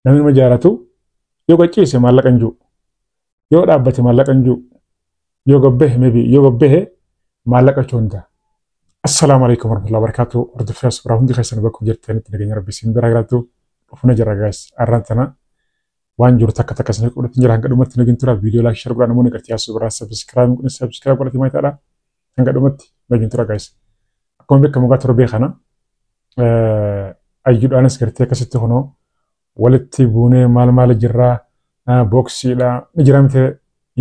namni ma jaalatu yoo qaceese maallaqa hin jiru yoo dhaabbate maallaqa hin jiru yoo gabbehe maybe yoo gabbehe maallaqa chonda. Assalamu alaikum warahmatullahi wabarakatuh. Hordoftoota suuraa hundi keessan bakka jirtanitti nageenya rabbii isin bira jiraatu dhufna jira guys. Arrantana waan jiru takka takka isin qudhatin jira hanga dhumatti nageenya tura video like share godhaa namoonni gartii asuu biraa subscribe godhati maayita dha hanga dhumatti nageenya tura guys. Akkuma beekamu gaa torbee kana ayyuudhaanis gartee akkasitti kunoo walitti buunee maal jirraa boksiidha ni jiramte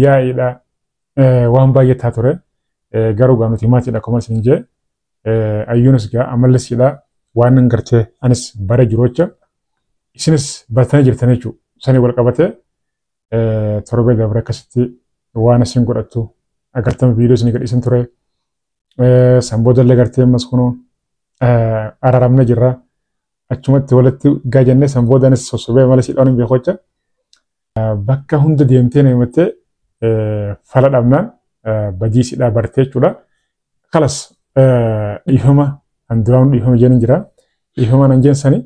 yaa'iidha waan baay'ee taa ture garuu gaa nuti maatiidha akkuma isin jee ayyuunis gaa amallisiidha waan gartee anis bara jiroocha isinis baratanii jirtan jechuudha sanii wal qabatee torbee dabre akkasitti waan isin godhattu agartama viidiyoo isin gadhiisan ture sanboodallee gartee ammas kunoo araramna jirra achumatti walitti gaajannee sanboodaanis sosobee mala siidhaan hin beekocha bakka hunda deemtee namattee fala dhabnaan badiisidhaa bartee jechuudha. Kalas dhiifama handuraan dhiifama jeen jira dhiifama nan jeen sanii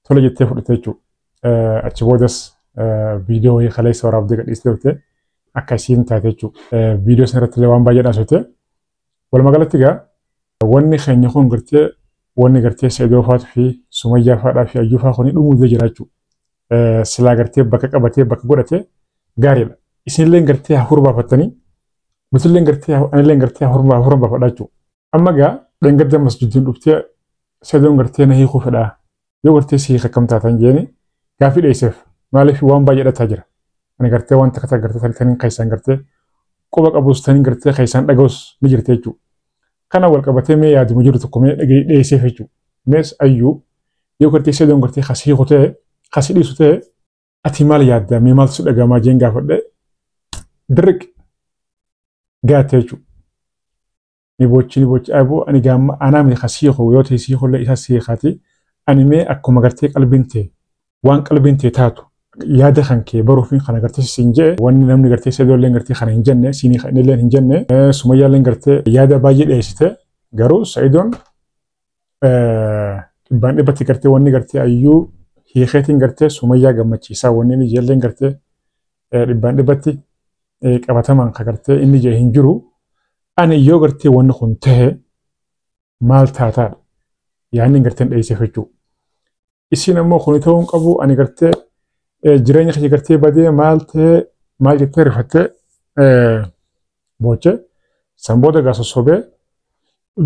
tola jettee fudhatte jechuudha. Achi boodas viidiyoo wayii kaleessa waraabdee gadhiistee dhuftee akka isiin taate jechuudha. Viidiyoo sana irratti waan baay'ee dhaasotee walumaa galatti egaa wanni keenya kun gartee wanni gartee Saidoo fa'aatii fi Sumayyaa fa'aadhaa fi Ayyuu fa'aa kuni dhumuudee jira jechuudha. Silaa gartee bakka qabatee bakka godhatee gaariidha. Isinillee gartee hafuura baafattanii nutillee gartee anillee gartee hafuura baafadhaa jechuudha. Amma gaa dhangadda masjiddiin dhuftee Saidoon gartee na hiikuu fedhaa yoo gartee si hiika taatan jeeni gaafii dhiyeesseef maaliif waan baay'ee dhataa jira. Ani gartee waan takka gartee talitanii keessaan gartee quba qabuustanii gartee keessaan dhaga'us ni jirte jechuudha. Kana wal qabatee mee yaaduma jiru tokko mee dhiyeesseef jechuudha. Mees Ayyuu yoo gartee Saidoon gartee kasi hiiku ta'e kasi dhiisu ta'e ati maal yaadda mee maaltu si dhagahamaa jeen gaafadhe dirriq gaatee jechuudha. Ni bochi aboo ani gaamma anaa miti kasi hiiku yoo ta'e si hiikullee isa si hiikaati ani mee akkuma gartee qalbiin ta'e waan qalbiin ta'e taatu yaada kan kee baruufiin kana gartee siin jee wanni namni gartee Saidoollee gartee kana hin jenne siinii illee hin jenne Sumayyaallee gartee yaada baay'ee dhiyeessite garuu Saidoon dhibbaan dhibbatti gartee wanni gartee Ayyuu hiikeetiin gartee Sumayyaa gammachiisaa wanni inni ijeelleen gartee dhibbaan dhibbatti qabatamaan ka gartee inni jee hin jiru ani yoo gartee wanni kun ta'e maal taataadha yaanni gartee dhiyeesseef jechuudha. Isin ammoo kun ta'uu qabu ani gartee jireenya kee gartee badee maal ta'e maal jettee rifattee booche sanbooda gaa sossobee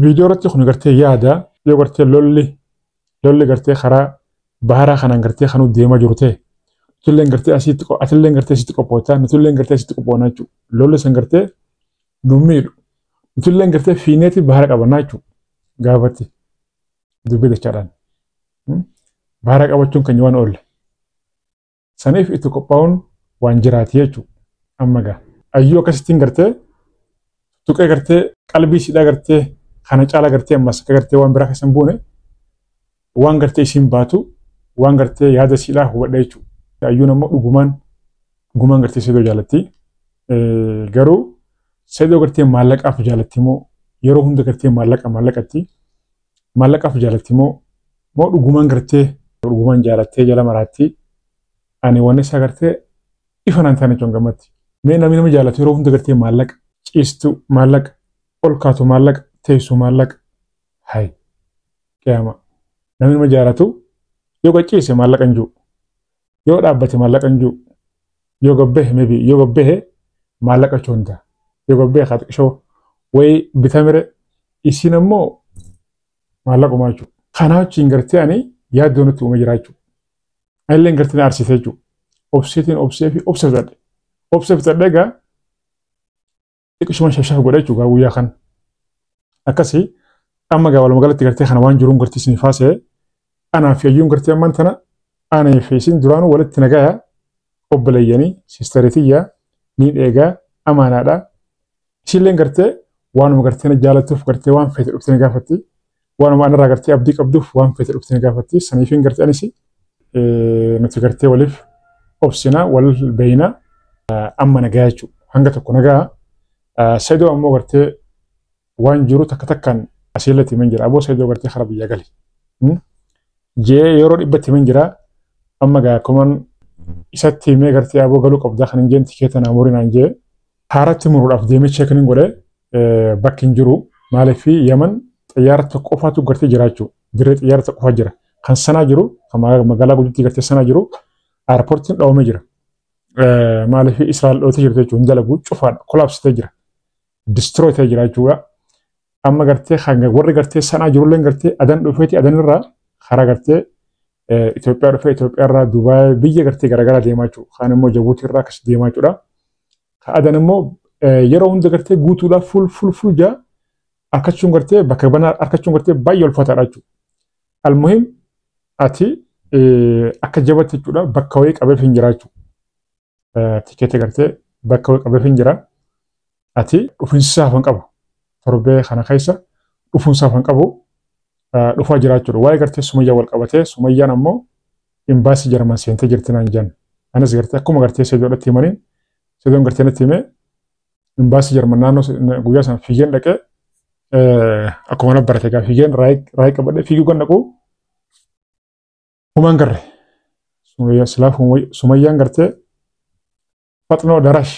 viidiyoo irratti kun gartee yaada yoo gartee lolli gartee karaa baharaa kanaan gartee kanuu deemaa jiru ta'e nutilleen gartee asitti qophootaa nutilleen gartee asitti qophoonaa jechuudha. Lolli san gartee nu miidhu nutilleen gartee fiineeti bahara qabannaa jechuudha gaafatti dubbii dachaadhaan. Bahara qabachuun kan waan oolle. Saniif itti qophaa'uun waan jiraati jechuudha. Amma gaa Ayyuu akkasittiin gartee tuqee gartee qalbii siidhaa gartee kana caala gartee ammas akka gartee waan biraa keessan buune waan gartee isiin baatu waan gartee yaada siidhaa hubadha jechuudha. Ayyuun ammoo dhugumaan gartee Saidoo jaalatti. Garuu Saidoo gartee maallaqaaf jaalatti moo yeroo hunda gartee maallaqaaf jaalatti moo dhugumaan gartee dhugumaan jaalattee jala maraatti ani waan isaa gartee ifa naan taane jechuun gammatti. Mee namni nama jaalatu yeroo hunda gartee maallaqa ciistu maallaqa ol kaatu maallaqa teessu maallaqa hay qiyama namni nama jaalatu yoo qaceese maallaqa hin jiru yoo dhaabbate maallaqa hin jiru yoo gabbehe maybe yoo gabbehe maallaqa chonda yoo gabbehe qaxqishoo way bitamire isin ammoo maallaquma jechuudha. Kanaa wajjin gartee ani yaaddoo nutti uume jira jechuudha. Anillee gartee arsitee jechuudha. Obseefitadhe egaa xiqqishuma shafshaf godha jechuudha guyyaa kan. Akkasii amma gaa walumaa galatti gartee kana waan jiruun gartee isin faasee anaa fi Ayyuun gartee ammaan tana anaa fi isin duraanuu walitti nagayaa obboleeyyanii siistariitiyyaa niin eegaa amaanaadha. Isinillee gartee waanuma gartee na jaalatuuf gartee waan feete dhuftee na gaafatti. Waanuma anarraa gartee abdii qabduuf waan feete dhuftee na gaafatti. Saniifiin gartee anis nuti gartee waliif obsinaa wal beeyna amma nagaa jechuudha. Hanga tokko nagaa Saidoo ammoo gartee waan jiru takka takkaan asiilatti himan jira. Aboo Saidoo gartee karaa biyyaa gali. Jee yeroo dhibbatti himan jira amma gaa kuman isatti himee gartee aboo galuu qabdaa kan hin jeen tikeeta naa murii naan jee haaratti muruudhaaf deemee cheekiniin godhee bakki hin jiru maaliif Yaman xiyyaara tokko qofaatu gartee jiraachuu dirree xiyyaara tokko qofa jira kan sanaa jiru kan magaalaa guddittii gartee sanaa jiru airpoortiin dhawamee jira maaliif Israa'el dhootee jirti jechuun dalagu cufaadha kolaapsitee jira distirooy ta'ee jira jechuudha amma gartee hanga warri gartee sanaa jirullee gartee adan dhufeeti adan irraa karaa gartee Itoophiyaa dhufee Itoophiyaa irraa Dubaay biyya gartee garaagaraa deemaa jechuudha kaan immoo Jabuutii irraa akkas deemaa jechuudha adan immoo yeroo hunda gartee guutuudhaaf full jaa arkachuun gartee bakka banaa arkachuun gartee baay'ee ulfaataadha jechuudha. Almuhim ati akka jabatti jechuudha bakka wayii qabeef hin jira jechuudha. Tikeeta gartee bakka wayii qabeef hin jira. Ati dhufiinsa hafan qabu. Torbee kana keessa dhufuunsa hafan qabu dhufaa jira jechuudha. Waa'ee gartee Sumayyaa wal qabatee Sumayyaan ammoo imbaasii Jarman seentee jirti naan jedhan. Anas gartee akkuma gartee seedoodhatti himaniin seedoon gartee natti himee imbaasii Jarman naannoo guyyaa sana fiigeen dhaqee akkuma na barate gaa fiigeen raayii qabadhee fiiguu kan dhaqu humaan garre Sumayyaan gartee faxnoo darash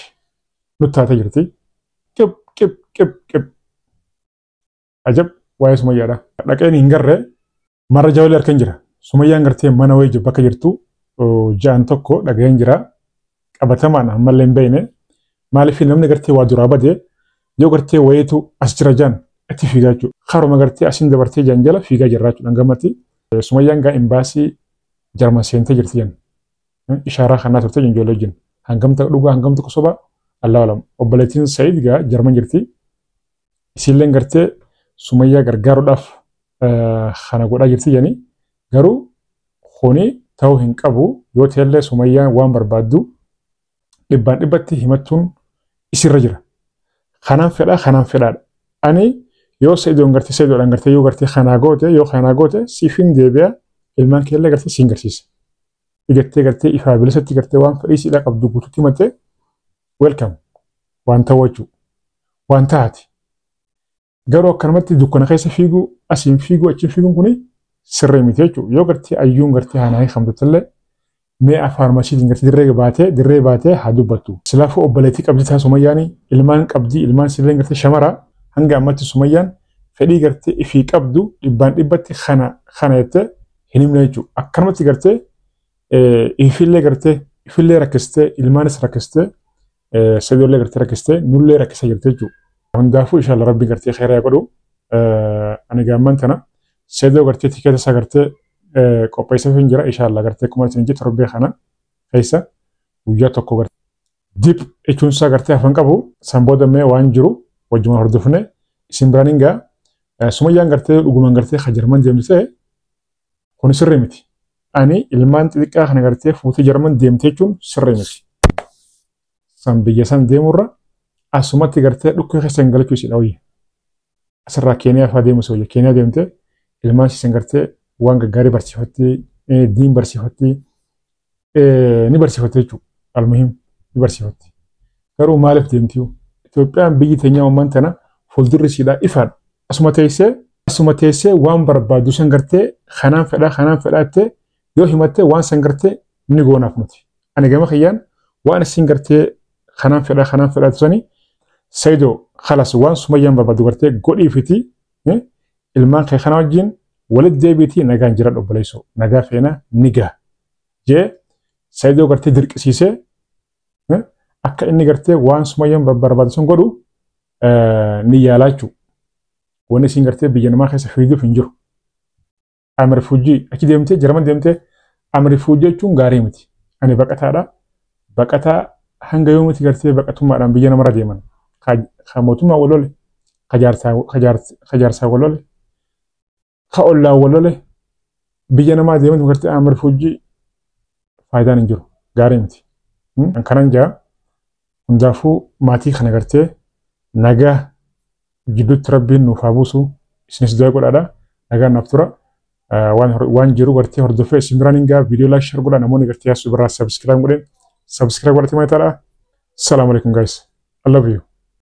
nutti taatee jirti qib ajab waa'ee Sumayyaadha dhaqeen hin garre marra jawlee harkan jira Sumayyaan gartee mana wayii bakka jirtu ja'an tokko dhaga'een jira qabatamaan ammallee hin beekne maaliif namni gartee waa duraa badee yoo gartee wayiitu as jira jaan itti fiigaa jechuudha. Haruma gartee asiin dabartee jaan jala fiigaa jirra jechuudha. Gammatti Sumayyaan gaa imbaasii Jarman seentee jirti jenna. Ishaaraa kanaa turte ijoollee wajjin. Hangamta dhugaa hangamta kusuba Allah alam. Obboleettiin Sa'iid gaa Jarman jirti. Isiilleen gartee Sumayyaa gargaaruudhaaf kana godhaa jirti jenni. Garuu kuni ta'uu hin qabu yoo ta'ellee Sumayyaan waan barbaaddu dhibbaan dhibbatti himachuun isirra jira. Kanaan fedhaadha. Ani yoo Sa'iidoon gartee Sa'iidoodhaan gartee yoo gartee kanaa goote siifin deebi'a ilmaan keellee gartee siin garsiisa. Igattee gartee ifaa bilisatti gartee waan fedhii siidhaa qabdu guutuutti himattee welcome waan ta'uu jechuudha. Waan taati. Garuu akkanumatti dukkana keessa fiiguu asiin fiiguu achiin fiiguun kuni sirrii miti jechuudha. Yoo gartee ayyuun gartee haanaa hiikamtuttillee mee faarmasiitiin gartee dirree baatee haa dubbattu. Silaafuu obboleettii qabdi ta'a Sumayyaanii ilmaan qabdi ilmaan sillee gartee shamaraa hanga ammatti Sumayyaan fedhii gartee ifii qabdu dhibbaan dhibbatti kana jettee hin himne jechuudha. Akkanumatti gartee ifillee rakkistee ilmaanis rakkistee Sa'iidoollee gartee rakkistee nullee rakkisaa jirti jechuudha. Hundaafuu inshallah rabbi gartee khayraa godhu ani gaamman tana Sa'iidoo gartee tikeeta isaa gartee qopheessuuf hin jira inshallah gartee kuma isin jettu torbee kana keessa guyyaa tokko gartee dip jechuun isaa gartee afaan qabu san booda mee waan jiru wajjuma hordofne isin biraan hingaa Sumayyaan gartee dhugumaan gartee Jarman deemtee kun sirrii miti. Ani ilmaan xixiqqaa kana gartee fuutee Jarman deemtee jechuun sirrii miti. San biyya san deemurra asumatti gartee dhukkee keessa hin galchuu isii dhawuyye. Asirraa Keeniyaa fa'aa deemu isa wayya. Keeniyaa deemtee ilmaan isiin gartee waan gaggaarii barsiifattee diin barsiifattee ni barsiifattee jechuudha. Almuhim ni barsiifattee. Garuu maaliif deemtii? Itoophiyaan biyyi teenyaa uumman tana fuuldurri isiidhaa ifaadha. Asuma teessee waan barbaadu san gartee kanaan fedhaa jettee yoo himattee waan san gartee ni goonaaf miti. Ani gama kiyyaan waan isin gartee kanaan fedhaa tusanii Sa'iidoo khalas waan Sumayyaan barbaadu gartee godhiifiti ilmaan kee kana wajjin walitti deebiitii nagaan jira obboleessoo nagaa feena ni gaha jee Sa'iidoo gartee dirqisiisee akka inni gartee waan Sumayyaan barbaadu sun godhu ni yaalaa jechuudha. Wanni isin gartee biyya namaa keessa fiiguuf hin jiru. Amri fuujii achi deemtee Jarman deemtee amri fuujii jechuun gaarii miti. Ani baqataadha. Baqataa hanga yoomitti gartee baqatummaadhaan biyya namarra deeman. Ka mootummaa walole, ka jaarsaa walole, ka ollaa walole biyya namaa deeman gartee amri fuujii faayidaan hin jiru. Gaarii miti. Kanan jaa hundaafuu maatii kana gartee nagaa jidduutti rabbiin nuuf haa buusu isinis du'aa godhaadha nagaan naaf tura waan jiru gartee hordofee isin biraan hingaa viidiyoo laayik share godhaa namoonni gartee yaasuu birraa sabskiraayib godheen sabskiraayib godhatee maayitaadha. Salaamu alaikum guys. I love you.